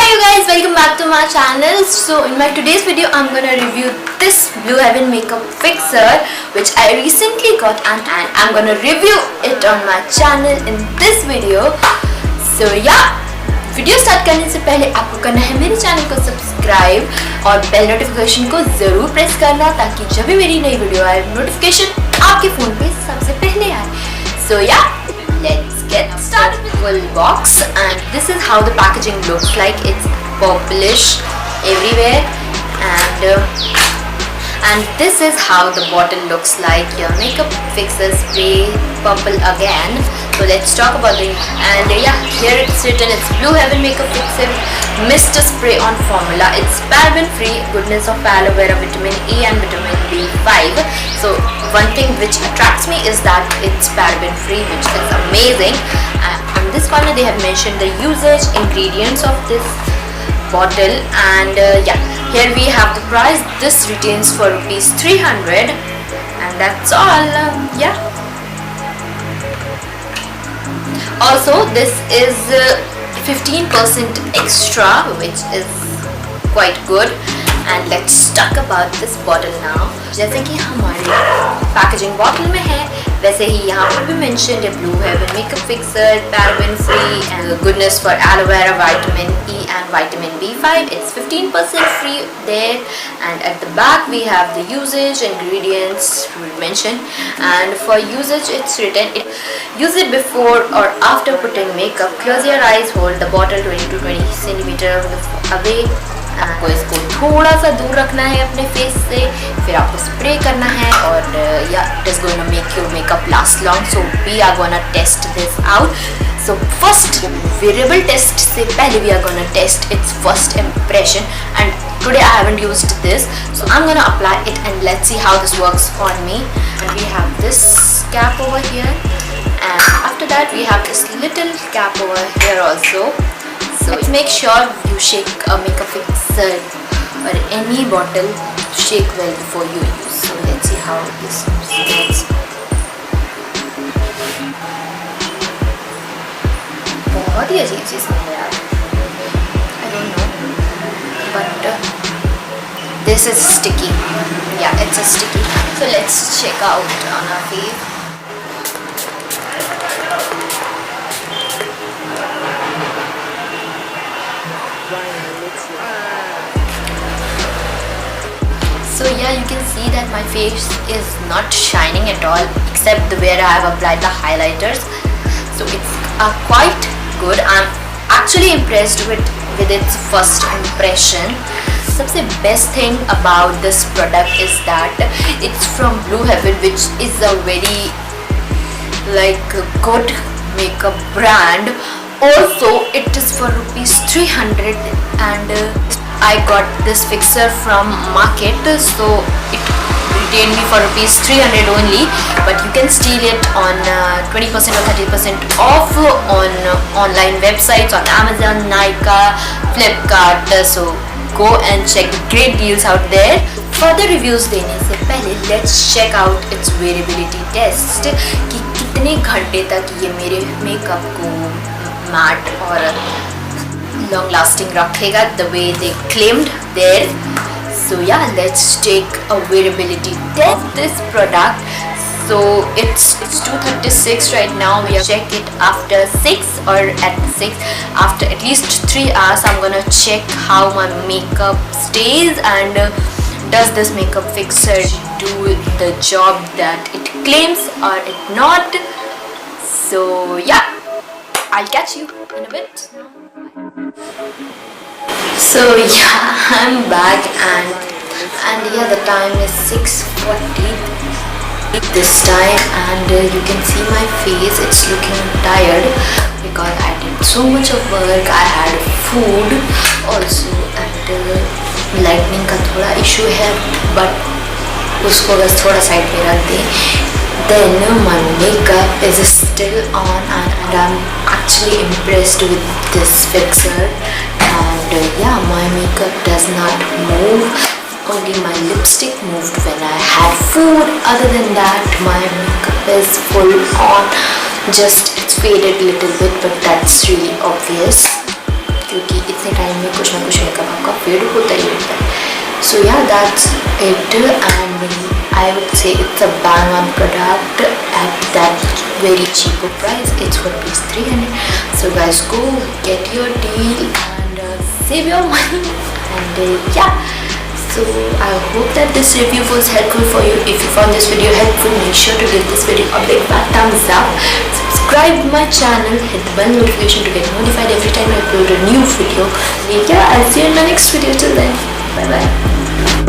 you guys, welcome back to my channel. So in my today's video I'm gonna review this Blue Heaven makeup fixer which I recently got, and I'm gonna review it on my channel in this video. So yeah, video start करने से पहले आपको करना है मेरे channel को subscribe और bell notification को जरूर प्रेस करना ताकि जब भी मेरी नई वीडियो आए नोटिफिकेशन आपके फोन पे सबसे पहले आए. So yeah, let's get started with full box, and this is how the packaging looks like. It's purplish everywhere, and this is how the bottle looks like. Your makeup fixer spray purple again. So let's talk about it. And yeah, here it's written, it's Blue Heaven makeup fixer mist spray on formula. It's paraben free, goodness of aloe vera, vitamin E and vitamin B5. So one thing which attracts me is that it's paraben free, which is amazing. On this corner they have mentioned the usage, ingredients of this bottle, and yeah, here we have the price. This retains for rupees 300, and that's all. Yeah. Also, this is 15% extra, which is quite good. And let's talk about this bottle now. जैसे कि हमारे packaging bottle में है वैसे ही यहाँ पर भी mention है Blue Heaven makeup fixer, paraben free and goodness for aloe vera, vitamin E and vitamin B5. It's 15% free there, and at the back we have the usage, ingredients mentioned, and for usage it's written, use it before or after putting makeup, close your eyes, hold the bottle 20 to 20 centimeter away. आपको इसको थोड़ा सा दूर रखना है अपने face से, फिर आपको स्प्रे करना है, और या it is going to make your makeup last long. So we are gonna test this out. So first variable test से पहले we are gonna test its first impression, and today I haven't used this, so I'm gonna apply it and let's see how this works on me. And we have this cap over here, and after that we have this little cap over here also. So make sure you shake a makeup fixer or any bottle, shake well before you use. So let's see how this smells. बहुत ही अजीब सी smell है यार. I don't know, but this is sticky. Yeah, it's a sticky. So let's check out on our face. So yeah, you can see that my face is not shining at all except where I have applied the highlighters. So it's quite good. I'm actually impressed with its first impression. सबसे best thing about this product is that it's from Blue Heaven, which is a very good makeup brand. Also it is for rupees 300, and I got this fixer from market, so it retained me for rupees 300 only, but you can steal it on 20% or 30% off on online websites on Amazon, Nicka, Flipkart. So go and check the great deals out there. Further reviews देने से पहले let's check out its wearability test कि कितने घंटे तक ये मेरे makeup को मैट और long lasting rakhega the way they claimed there. So yeah, let's take a wearability test this product. So it's 2:36 right now. We will check it after 6 or at 6 after at least 3 hours. I'm gonna check how my makeup stays, and does this makeup fixer do the job that it claims or it not. So yeah, I'll catch you in a bit. So yeah, I'm back, and yeah, the time is 6:40 this time, and you can see my face, it's looking tired because I did so much of work. I had food also, and lightning का थोड़ा issue है, but उसको बस थोड़ा side पे रख दें. Then my makeup is still on, and I'm actually impressed with this fixer. And yeah, my makeup does not move, only my lipstick moved when I had food. Other than that, my makeup is full on, just it's faded a little bit, but that's really obvious. क्योंकि इतने time में कुछ ना कुछ makeup आपका fade होता ही होता है. So yeah, that's it, and I would say it's a bang on product at that very cheap price. It's for rupees 300. So guys, go get your deal and save your money. And yeah, so I hope that this review was helpful for you. If you found this video helpful, make sure to give this video a big fat thumbs up. Subscribe my channel, hit the bell notification to get notified every time I upload a new video. And yeah, I'll see you in my next video. Till then, bye bye.